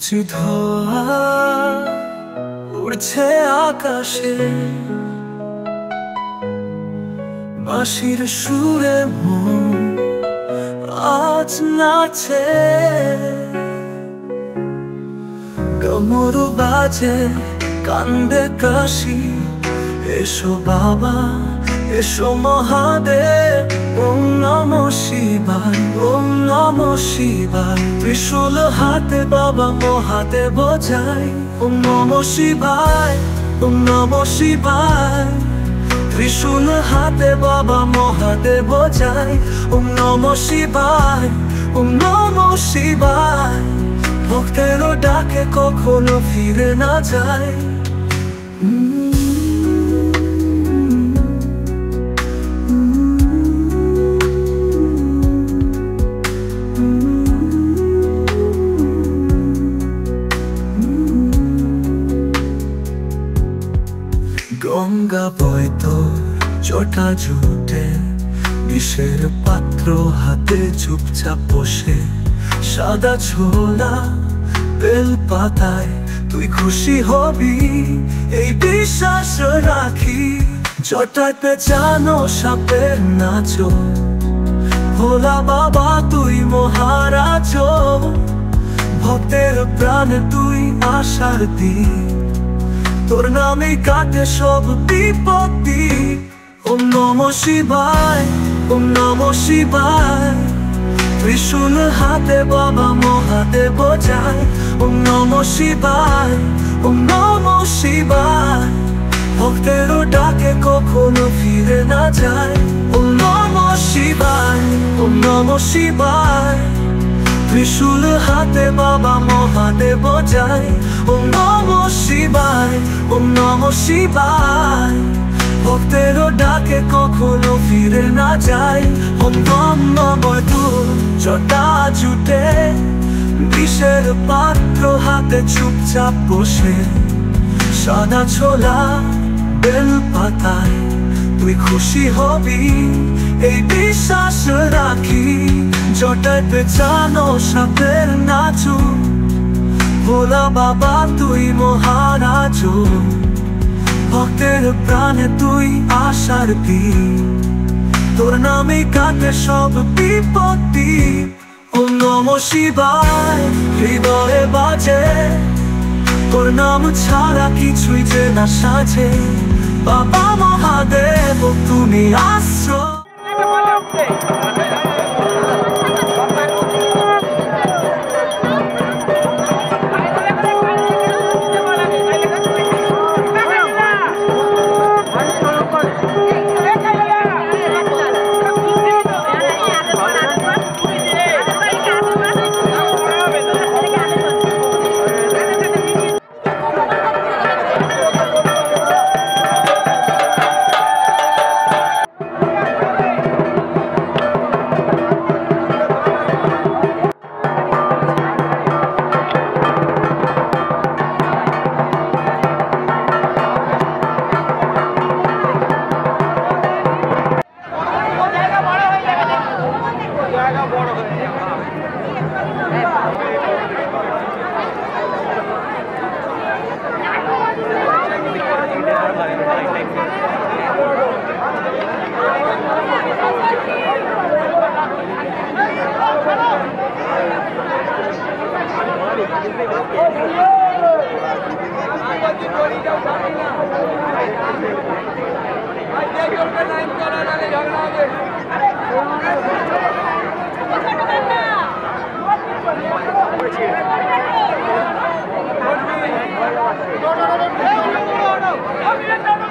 কুচি ধোয়া উড়ছে আকাশে, বাঁশির সুরে মন আজ নাচে। ডমরু বাজে কান্দে কাশি, এসো বাবা এসো মহাদেব। ওম নমঃ শিবায় ওম নমঃ শিবায়। ত্রিশূল হাতে বাবা মহাদেব যায়। ওম নমঃ শিবায় ওম নমঃ শিবায়। ত্রিশূল হাতে বাবা মহাদেব যায়। ওম নমঃ শিবায় ওম নমঃ শিবায়। ভক্তেরও ডাকে কখনো ফিরে না যায়। গঙ্গা বয়তো জটা জুটে, বিষের পাত্র হাতে চুপচাপ বসে। সাদা ছোলা বেল পাতায় তুই খুশি হবি, এই বিশ্বাস রাখি। জটায় পেঁচানো সাপের নাচো, ভোলা বাবা তুই মহারাজ। ভক্তের প্রাণে তুই আশার দ্বীপ, তোর নামে কাটে সব বিপত্তি। ওম নমঃ শিবায় ওম নমঃ শিবায়। ত্রিশূল হাতে বাবা মহাদেব যায়। ওম নমঃ শিবায় ওম নমঃ শিবায়। ভক্তেরও ডাকে কখনো ফিরে না যায়। ওম নমঃ শিবায় ওম নমঃ শিবায়। ত্রিশূল হাতে বাবা মহাদেব যায়। ওম নমঃ শিবায় ওম নমঃ শিবায়। ভক্তেরও ডাকে কখনো ফিরে না যায়। ওম নমঃ জটা জুটে, বিষের পাত্র হাতে চুপচাপ বসে। সাদা ছোলা বেল পাতায় তুই খুশি হবি, এই বিশ্বাস রাখি। জটায় পেঁচানো সাপের নাচু, ভোলা বাবা তুই মহারাজ। ভক্তের প্রাণে তুই আশার দ্বীপ, তোর নামে কাটে সব বিপত্তি। ওম নমঃ শিবায় হৃদয়ে বাজে, তোর নাম ছাড়া কিছুই যে না সাজে। বাবা মহাদেব তুমি আশ্রয়। No, no, no, no, no, no, no, no, no, no, no, no, no, no, no, no, no,